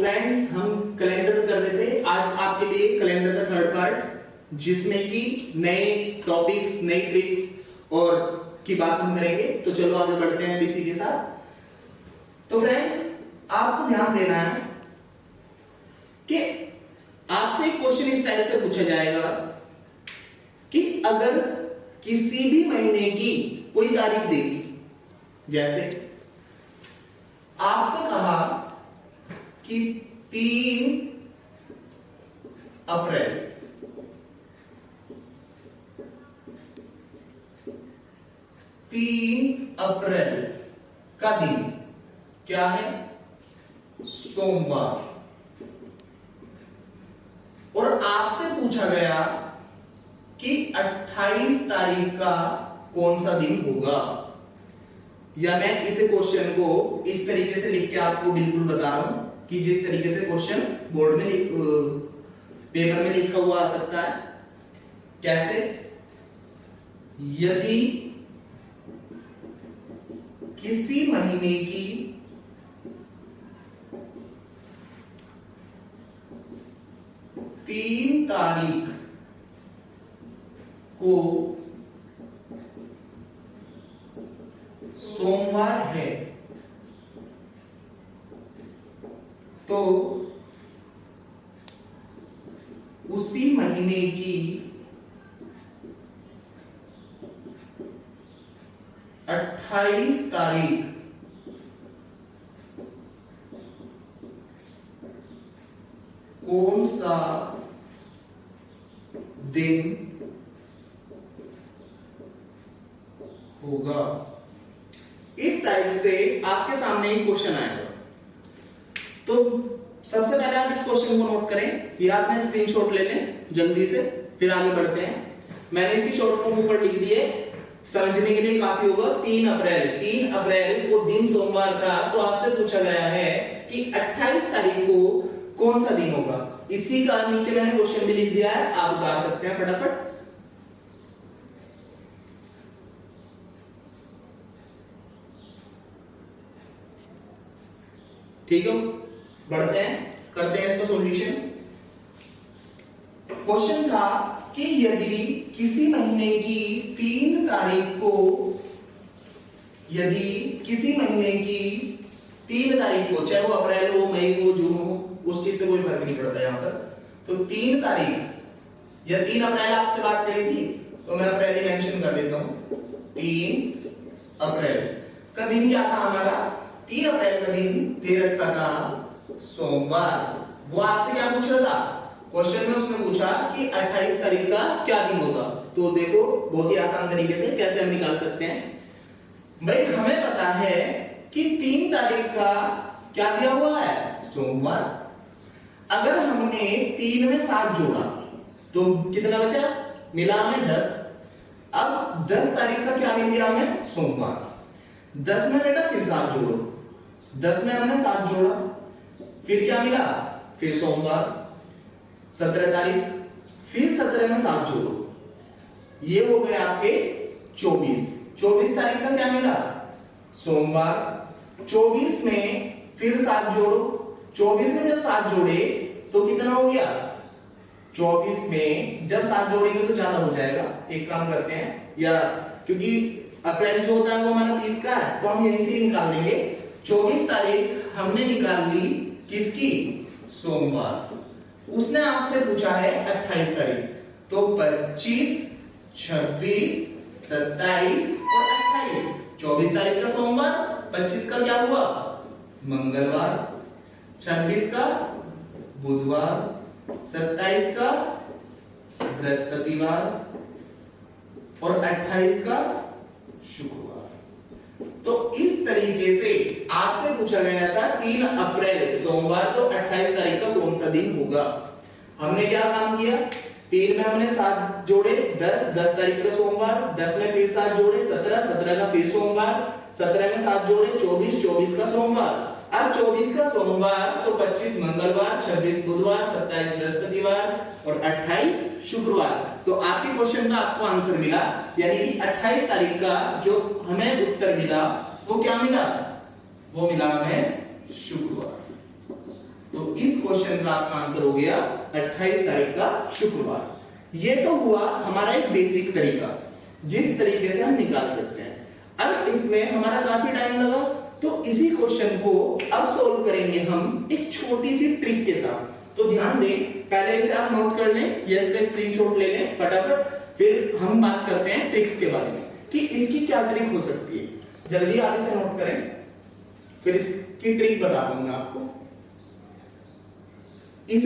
Friends हम calendar कर रहे थे। आज आपके लिए कैलेंडर का थर्ड पार्ट, जिसमें कि नए टॉपिक्स, नई ट्रिक्स और की बात हम करेंगे। तो चलो आगे बढ़ते हैं इसी के साथ। तो फ्रेंड्स आपको ध्यान देना है कि आपसे एक क्वेश्चन इस टाइप से पूछा जाएगा कि अगर किसी भी महीने की कोई तारीख दे दी, जैसे आपसे कहा कि 3 अप्रैल, का दिन क्या है? सोमवार। और आपसे पूछा गया कि 28 तारीख का कौन सा दिन होगा। या मैं इसे क्वेश्चन को इस तरीके से लिख के आपको बिल्कुल बता रहा हूं कि जिस तरीके से क्वेश्चन बोर्ड में पेपर में लिखा हुआ आ सकता है। कैसे? यदि किसी महीने की तीन तारीख को सोमवार है तो उसी महीने की 28 तारीख कौन सा दिन होगा। इस टाइप से आपके सामने एक क्वेश्चन आएगा। तो सबसे पहले आप इस क्वेश्चन को नोट करें या आप में स्क्रीनशॉट ले लें जल्दी से, फिर आगे बढ़ते हैं। मैंने इसकी शॉर्ट फॉर्म ऊपर लिख दी है, समझने के लिए काफी होगा। 3 अप्रैल को दिन सोमवार का, तो आपसे पूछा गया है कि 28 तारीख को कौन सा दिन होगा। इसी का नीचे मैंने क्वेश्चन भी लिख दिया है, आप उतार सकते हैं फटाफट। ठीक है, बढ़ते हैं, करते हैं इसका सॉल्यूशन। क्वेश्चन था कि यदि किसी महीने की 3 तारीख को, चाहे वो अप्रैल हो, मई हो, जून हो, उस चीज से कोई फर्क नहीं पड़ता यहां पर। तो 3 तारीख या 3 अप्रैल आपसे बात करी थी, तो मैं अप्रैल ही मेंशन कर देता हूं। 3 अप्रैल का दिन क्या था हमारा? 3 अप्रैल का दिन दे रखा था सोमवार। वो आपसे क्या पूछ रहा था क्वेश्चन में? उसने पूछा कि 28 तारीख का क्या दिन होगा। तो देखो बहुत ही आसान तरीके से कैसे हम निकाल सकते हैं। भाई हमें पता है कि 3 तारीख का क्या दिया हुआ है? सोमवार। अगर हमने 3 में 7 जोड़ा तो कितना बचा? मिला हमें 10। अब 10 तारीख का क्या मिल गया हमें? सोमवार। 10 में बेटा फिर 7 जोड़ो, 10 में हमने 7 जोड़ा, फिर क्या मिला? फिर सोमवार। 17 तारीख, फिर 17 में 7 जोड़ो, ये हो गए आपके 24। 24 तारीख का क्या मिला? सोमवार। 24 में फिर 7 जोड़ो, 24 में जब 7 जोड़े तो कितना हो गया? 24 में जब 7 जोड़ेंगे तो ज्यादा हो जाएगा। एक काम करते हैं, या क्योंकि अप्रैल जो होता है वो हमारा 30 का है, तो हम यहीं से निकाल देंगे। 24 तारीख हमने निकाल ली किसकी? सोमवार। उसने आपसे पूछा है 28 तारीख, तो 25, 26, 27 और 28। 24 तारीख का सोमवार, 25 का क्या हुआ? मंगलवार, 26 का बुधवार, 27 का बृहस्पतिवार और 28 का शुक्रवार। तो इस तरीके से आपसे पूछा गया था 3 अप्रैल सोमवार, तो 28 तारीख का कौन सा दिन होगा। हमने क्या काम किया? 3 में हमने 7 जोड़े, 10 तारीख का सोमवार, 10 में फिर 7 जोड़े, 17 का फिर सोमवार, 17 में 7 जोड़े, 24 का सोमवार। अब 24 का सोमवार तो 25 मंगलवार, 26 बुधवार, 27 बृहस्पतिवार और 28 शुक्रवार। तो आपके क्वेश्चन का आपको आंसर मिला, यानी कि 28 तारीख का जो हमें उत्तर मिला वो क्या मिला? वो मिला हमें शुक्रवार। तो तो इस क्वेश्चन का आपका आंसर हो गया 28 तारीख का शुक्रवार। ये तो हुआ हमारा एक बेसिक तरीका जिस तरीके से हम निकाल सकते हैं। अब इसमें हमारा काफी टाइम लगा, तो इसी क्वेश्चन को अब सोल्व करेंगे हम एक छोटी सी ट्रिक के साथ। तो ध्यान दें, पहले इसे आप नोट कर लें या इसका स्क्रीनशॉट ले लें फटाफट, फिर हम बात करते हैं ट्रिक्स के बारे में कि इसकी क्या ट्रिक हो सकती है। जल्दी आप इसे नोट करें, फिर इसकी ट्रिक बता दूंगा आपको। इस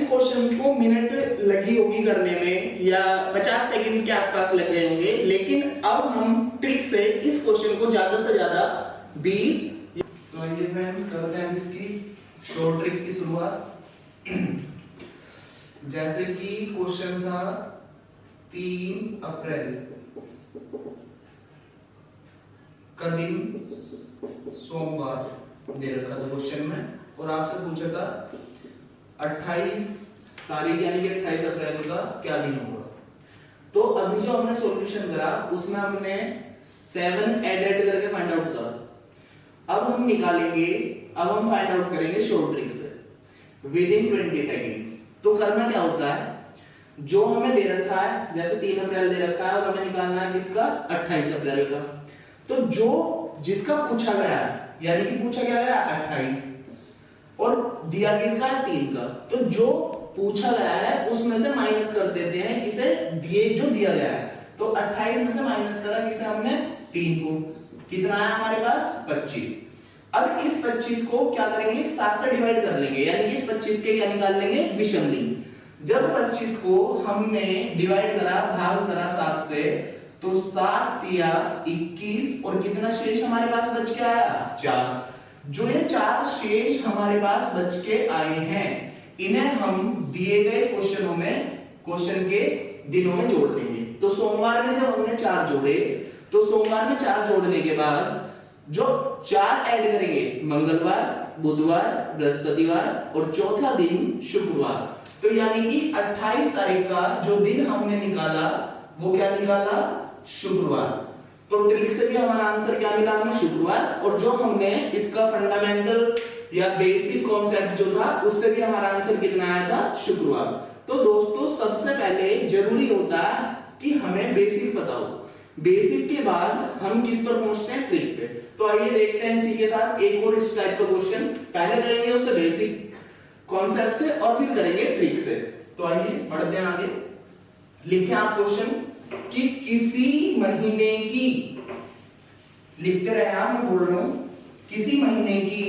क्वेश्चन को मिनट लगी होगी करने में या 50 सेकंड के आसपास लग गए होंगे, लेकिन अब हम ट्रिक से इस क्वेश्चन को ज्यादा से ज्यादा 20। तो आइए फ्रेंड्स करते हैं इसकी शॉर्ट ट्रिक की शुरुआत। जैसे कि क्वेश्चन था 3 अप्रैल का दिन सोमवार दे रखा था क्वेश्चन में, और आपसे पूछा था 28 तारीख यानी कि 28 अप्रैल का क्या दिन होगा। तो अभी जो हमने सॉल्यूशन करा उसमें हमने 7 ऐड करके फाइंड आउट करा। अब हम निकालेंगे, अब हम फाइंड आउट करेंगे शॉर्ट ट्रिक से विद इन 20 सेकंड्स। तो करना क्या होता है, जो हमें दे रखा है जैसे 3 अप्रैल दे रखा है और हमें निकालना है किसका 28 अप्रैल का, तो जो जिसका पूछा गया है यानी कि पूछा गया है 28 और दिया किसका है 3 का, तो जो पूछा गया है उसमें से माइनस कर देते हैं किसे दिए जो दिया गया है। तो 28 में से माइनस करा किसे हमने 3 को, कितना है हमारे पास 25। अब इस 25 को क्या करेंगे 7 से डिवाइड कर लेंगे, यानी कि इस 25 के क्या निकाल लेंगे विषम दिन। जब 25 को हमने डिवाइड करा भाग करा 7 से, तो 7 या 21 और कितना शेष हमारे पास बच के आया 4। जो ये 4 शेष हमारे पास बच के आए हैं इन्हें हम दिए गए क्वेश्चनों में क्वेश्चन के दिनों में जोड़ देंगे। तो सोमवार में जब हमने 4 जोड़े, तो सोमवार में 4 जोड़ने के बाद जो 4 ऐड करेंगे मंगलवार, बुधवार, बृहस्पतिवार और चौथा दिन शुक्रवार। तो यानी कि 28 तारीख का जो दिन हमने निकाला वो क्या निकाला शुक्रवार। तो ट्रिक से भी हमारा आंसर क्या मिला हमें शुक्रवार, और जो हमने इसका फंडामेंटल या बेसिक कॉन्सेप्ट जो था उससे भी हमारा आंसर कितना आया था शुक्रवार। तो दोस्तों सबसे पहले जरूरी होता है कि हमें बेसिक पता हो, बेसिक के बाद हम किस पर पहुंचते हैं ट्रिक पे। तो आइए देखते हैं इसी के साथ एक और इस टाइप का क्वेश्चन, पहले करेंगे उसे बेसिक कॉन्सेप्ट से और फिर करेंगे ट्रिक से। तो आइए बढ़ते हैं आगे। लिखें आप क्वेश्चन कि किसी महीने की, लिखते रहे आप, मैं बोल रहा हूं, किसी महीने की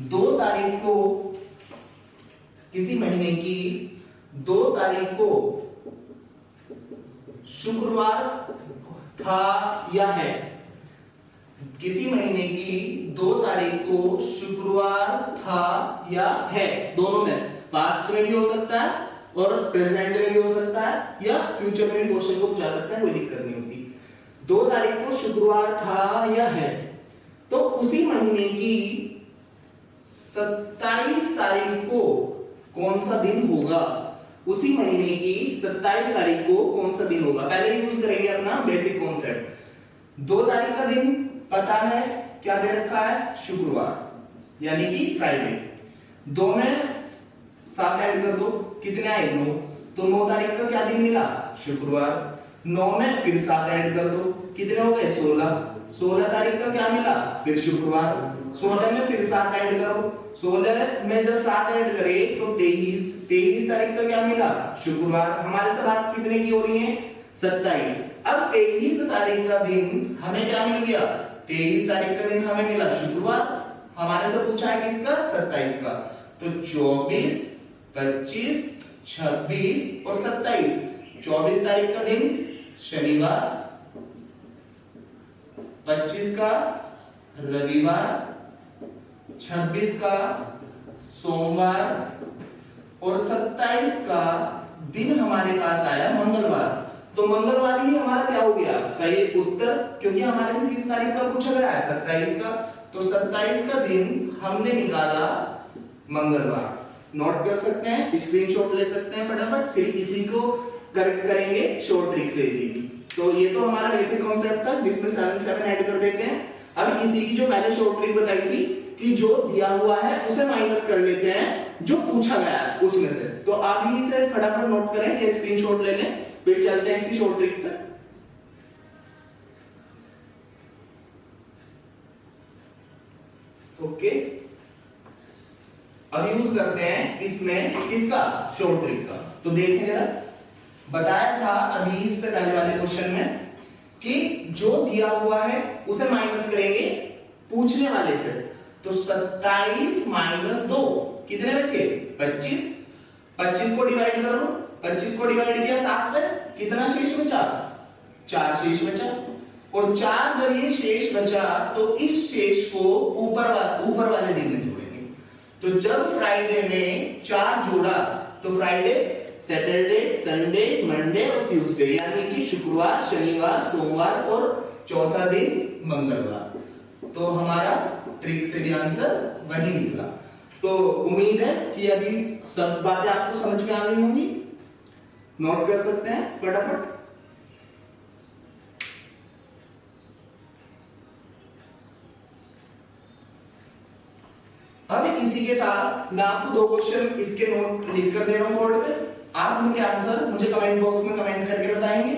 2 तारीख को, किसी महीने की 2 तारीख को शुक्रवार था या है। किसी महीने की 2 तारीख को शुक्रवार था या है, दोनों में, पास्ट में भी हो सकता है और प्रेजेंट में भी हो सकता है या फ्यूचर में भी क्वेश्चन को पूछा सकता है, कोई दिक्कत नहीं होती। 2 तारीख को शुक्रवार था या है, तो उसी महीने की 27 तारीख को कौन सा दिन होगा, उसी महीने की 27 तारीख को कौन सा दिन होगा। पहले यूज करेंगे अपना बेसिक कॉन्सेप्ट। 2 तारीख का दिन पता है, क्या दे रखा है शुक्रवार यानी कि फ्राइडे। 2 में 7 ऐड कर दो, कितने आए 9, तो 9 तारीख का क्या दिन मिला शुक्रवार। 9 में फिर 7 ऐड कर दो, कितने हो गए 16। 16 तारीख का क्या मिला फिर शुक्रवार। 16 में फिर 7 ऐड करो, 16 में जब 7 ऐड करे तो 23। 23 तारीख का क्या मिला शुक्रवार। हमारे से बात कितने की हो रही है 27। अब 23 तारीख का दिन हमें क्या मिल गया, 23 तारीख का दिन हमें मिला शुक्रवार, हमारे से पूछा है किसका 27 का। तो 24, 25, 26 और 27। 24 तारीख का दिन शनिवार, 25 का रविवार, 26 का सोमवार और 27 का दिन हमारे पास आया मंगलवार। तो मंगलवार ही हमारा क्या हो गया सही उत्तर, क्योंकि हमारे से किस तारीख का पूछा गया है 27 का। तो 27 का दिन हमने निकाला मंगलवार। नोट कर सकते हैं, स्क्रीनशॉट ले सकते हैं फटाफट, फिर इसी को करेक्ट करेंगे शॉर्ट ट्रिक से इसी की। तो ये तो हमारा बेसिक कॉन्सेप्ट था जिसमें 7 ऐड कर देते हैं। अब इसी की जो पहले शॉर्ट ट्रिक बताई थी कि जो दिया हुआ है उसे माइनस कर लेते हैं जो पूछा गया है उसमें से। तो आप ही से फटाफट नोट करें, ये स्क्रीनशॉट ले लें, फिर चलते हैं इसकी शॉर्ट ट्रिक पे। ओके, अब यूज करते हैं इसमें किसका, शॉर्ट ट्रिक का। तो देखें जरा, बताया था अभी इससे पहले वाले क्वेश्चन में कि जो दिया हुआ है उसे माइनस करेंगे पूछने वाले से। तो 27 माइनस 2 कितने बचे, 25। 25 को डिवाइड कर लो, 25 को डिवाइड किया 7 से, कितना शेष बचा, 4 शेष बचा। और 4 जब ये शेष बचा तो इस शेष को ऊपर वाले दिन में जोड़ेंगे। तो जब फ्राइडे में 4 जोड़ा तो फ्राइडे, सैटरडे, संडे, मंडे और ट्यूसडे, यानी कि शुक्रवार, शनिवार, सोमवार और चौथा दिन मंगलवार। तो हमारा ट्रिक से भी आंसर वही निकला। तो उम्मीद है कि अभी सब बातें आपको समझ में आ गई होंगी। नोट कर सकते हैं फटाफट। अब इसी के साथ मैं आपको 2 क्वेश्चन इसके नोट लिख कर दे रहा हूं बोर्ड पे। आप उनके आंसर मुझे कमेंट बॉक्स में कमेंट करके बताएंगे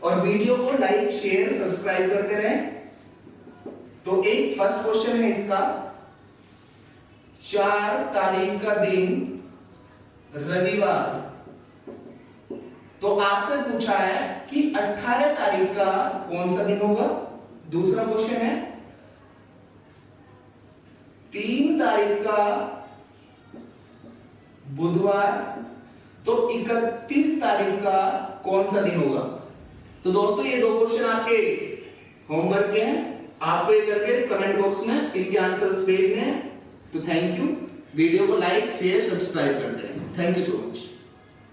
और वीडियो को लाइक, शेयर, सब्सक्राइब करते रहें। तो एक फर्स्ट क्वेश्चन है इसका, 4 तारीख का दिन रविवार। तो आपसे पूछा है कि 18 तारीख का कौन सा दिन होगा। दूसरा क्वेश्चन है 3 तारीख का बुधवार, तो 31 तारीख का कौन सा दिन होगा। तो दोस्तों ये 2 क्वेश्चन आपके होमवर्क के हैं, आपको ये करके कमेंट बॉक्स में इनके आंसर्स भेजने हैं। तो थैंक यू, वीडियो को लाइक, शेयर, सब्सक्राइब कर दें। Thank you so much.